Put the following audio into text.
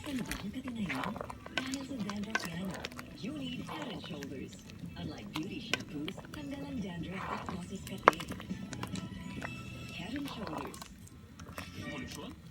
Nasaan ba ang katinayan? Dahil sa dandruff yan, you need Head and Shoulders. Unlike beauty shampoos, tanggal ang dandruff at causes kati. Head and Shoulders. Solusyon?